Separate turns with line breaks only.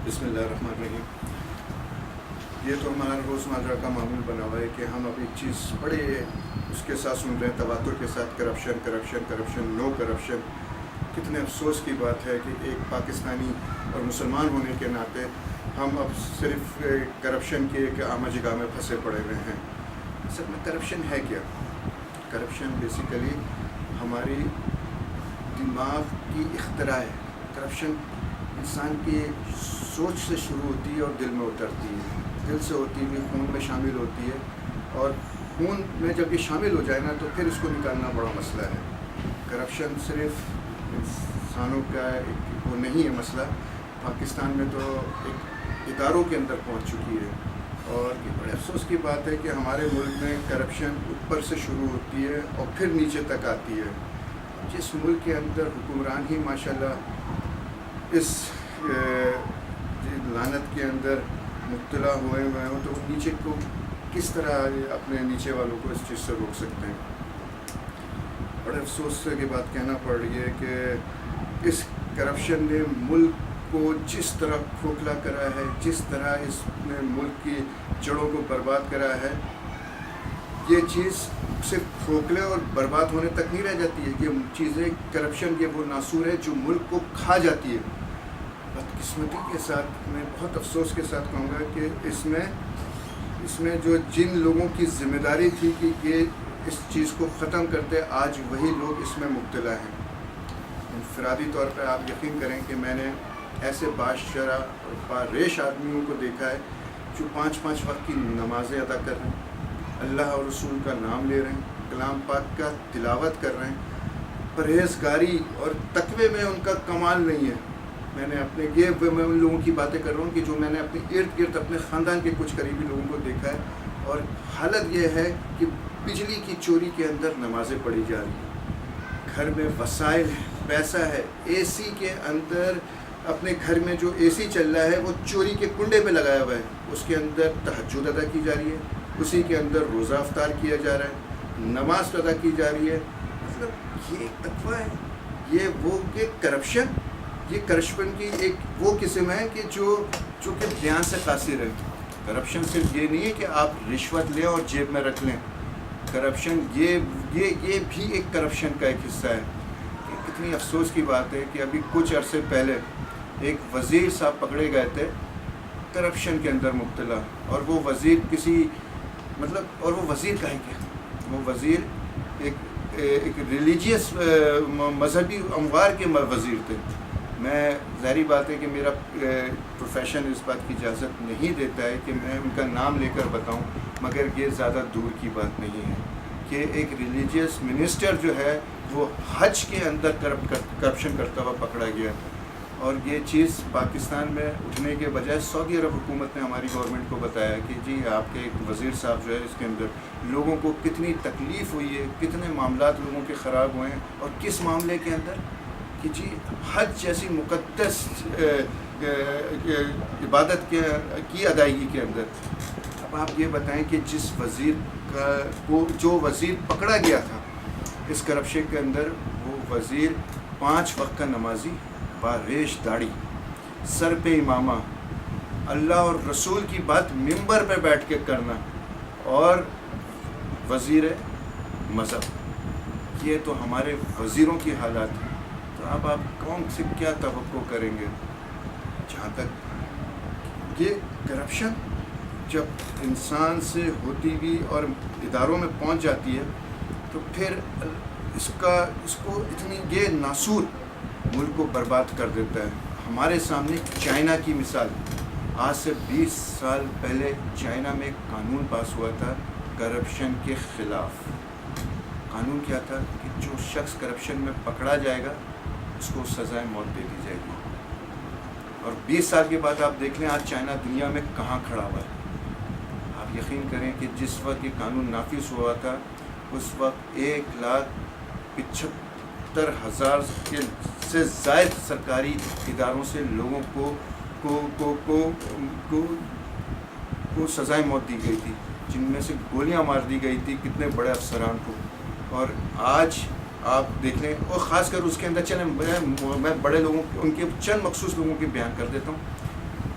بسم اللہ الرحمن الرحیم۔ یہ تو ہمارا روزمرہ کا معمول بنا ہوا ہے کہ ہم اب ایک چیز بڑے اس کے ساتھ سن رہے ہیں، تواتر کے ساتھ، کرپشن کرپشن کرپشن نو کرپشن۔ کتنے افسوس کی بات ہے کہ ایک پاکستانی اور مسلمان ہونے کے ناطے ہم اب صرف کرپشن کے ایک آمہ جگہ میں پھنسے پڑے ہوئے ہیں۔ اصل میں کرپشن ہے کیا؟ کرپشن بیسیکلی ہماری دماغ کی اختراع ہے۔ کرپشن انسان کی سوچ سے شروع ہوتی ہے اور دل میں اترتی ہے، دل سے ہوتی ہوئی خون میں شامل ہوتی ہے، اور خون میں جب یہ شامل ہو جائے نا تو پھر اس کو نکالنا بڑا مسئلہ ہے۔ کرپشن صرف انسانوں کا وہ نہیں ہے مسئلہ، پاکستان میں تو ایک اداروں کے اندر پہنچ چکی ہے، اور یہ بڑے افسوس کی بات ہے کہ ہمارے ملک میں کرپشن اوپر سے شروع ہوتی ہے اور پھر نیچے تک آتی ہے۔ جس ملک کے اندر حکمران ہی ماشاءاللہ اس لعنت کے اندر مبتلا ہوئے ہوں تو نیچے کو کس طرح اپنے نیچے والوں کو اس چیز سے روک سکتے ہیں؟ بڑے افسوس کی بات کہنا پڑ رہی ہے کہ اس کرپشن نے ملک کو جس طرح کھوکھلا کرا ہے، جس طرح اس نے ملک کی جڑوں کو برباد کرا ہے، یہ چیز صرف کھوکھلے اور برباد ہونے تک نہیں رہ جاتی ہے، یہ چیزیں کرپشن یہ وہ ناسور ہے جو ملک کو کھا جاتی ہے۔ بدقسمتی کے ساتھ میں بہت افسوس کے ساتھ کہوں گا کہ اس میں جو جن لوگوں کی ذمہ داری تھی کہ یہ اس چیز کو ختم کرتے، آج وہی لوگ اس میں مبتلا ہیں۔ انفرادی طور پر آپ یقین کریں کہ میں نے ایسے باشرح اور باریش آدمیوں کو دیکھا ہے جو 5 وقت کی نمازیں ادا کر رہے ہیں، اللہ اور رسول کا نام لے رہے ہیں، کلام پاک کا تلاوت کر رہے ہیں، پرہیزگاری اور تقوی میں ان کا کمال نہیں ہے۔ میں نے میں ان لوگوں کی باتیں کر رہا ہوں کہ جو میں نے اپنے ارد گرد اپنے خاندان کے کچھ قریبی لوگوں کو دیکھا ہے، اور حالت یہ ہے کہ بجلی کی چوری کے اندر نمازیں پڑھی جا رہی ہیں، گھر میں وسائل ہے، پیسہ ہے، اے سی کے اندر اپنے گھر میں جو اے سی چل رہا ہے وہ چوری کے کنڈے پہ لگایا ہوا ہے، اس کے اندر تہجد ادا کی جا رہی ہے، اسی کے اندر روزہ افطار کیا جا رہا ہے، نماز ادا کی جا رہی ہے۔ مطلب یہ ایک تقویٰ ہے، یہ وہ کہ کرپشن، یہ کرپشن کی ایک وہ قسم ہے کہ جو کہ بیان سے قاصر ہے۔ کرپشن صرف یہ نہیں ہے کہ آپ رشوت لیں اور جیب میں رکھ لیں، کرپشن یہ بھی ایک کرپشن کا ایک حصہ ہے۔ کتنی افسوس کی بات ہے کہ ابھی کچھ عرصے پہلے ایک وزیر صاحب پکڑے گئے تھے کرپشن کے اندر مبتلا، اور وہ وزیر اور وہ وزیر کا ہے کیا؟ وہ وزیر ایک ریلیجیس مذہبی اموار کے وزیر تھے۔ میں ظاہری بات ہے کہ میرا پروفیشن اس بات کی اجازت نہیں دیتا ہے کہ میں ان کا نام لے کر بتاؤں، مگر یہ زیادہ دور کی بات نہیں ہے کہ ایک ریلیجیس منسٹر جو ہے وہ حج کے اندر کرپشن کرتا ہوا پکڑا گیا، اور یہ چیز پاکستان میں اٹھنے کے بجائے سعودی عرب حکومت نے ہماری گورنمنٹ کو بتایا کہ جی آپ کے ایک وزیر صاحب جو ہے اس کے اندر لوگوں کو کتنی تکلیف ہوئی ہے، کتنے معاملات لوگوں کے خراب ہوئے ہیں، اور کس معاملے کے اندر کہ جی حج جیسی مقدس عبادت کی ادائیگی کے اندر۔ اب آپ یہ بتائیں کہ جس وزیر جو وزیر پکڑا گیا تھا اس کرپشن کے اندر، وہ وزیر 5 وقت کا نمازی، باریش داڑھی، سر پہ امامہ، اللہ اور رسول کی بات ممبر پہ بیٹھ کے کرنا، اور وزیر مذہب۔ یہ تو ہمارے وزیروں کی حالات ہیں، تو اب آپ کون سے کیا توقع کریں گے؟ جہاں تک یہ کرپشن جب انسان سے ہوتی ہوئی اور اداروں میں پہنچ جاتی ہے تو پھر اس کو اتنی یہ ناسور ملک کو برباد کر دیتا ہے۔ ہمارے سامنے چائنا کی مثال، آج سے 20 سال پہلے چائنا میں ایک قانون پاس ہوا تھا کرپشن کے خلاف۔ قانون کیا تھا کہ جو شخص کرپشن میں پکڑا جائے گا اس کو سزائے موت دے دی جائے گی، اور 20 سال کے بعد آپ دیکھ لیں آج چائنا دنیا میں کہاں کھڑا ہوا ہے۔ آپ یقین کریں کہ جس وقت یہ قانون نافذ ہوا تھا اس وقت 1,75,000 سے زائد سرکاری اداروں سے لوگوں کو سزائے موت دی گئی تھی، جن میں سے گولیاں مار دی گئی تھی کتنے بڑے افسران کو۔ اور آج آپ دیکھ لیں، اور خاص کر اس کے اندر چلیں میں بڑے لوگوں ان کے چند مخصوص لوگوں کے بیان کر دیتا ہوں۔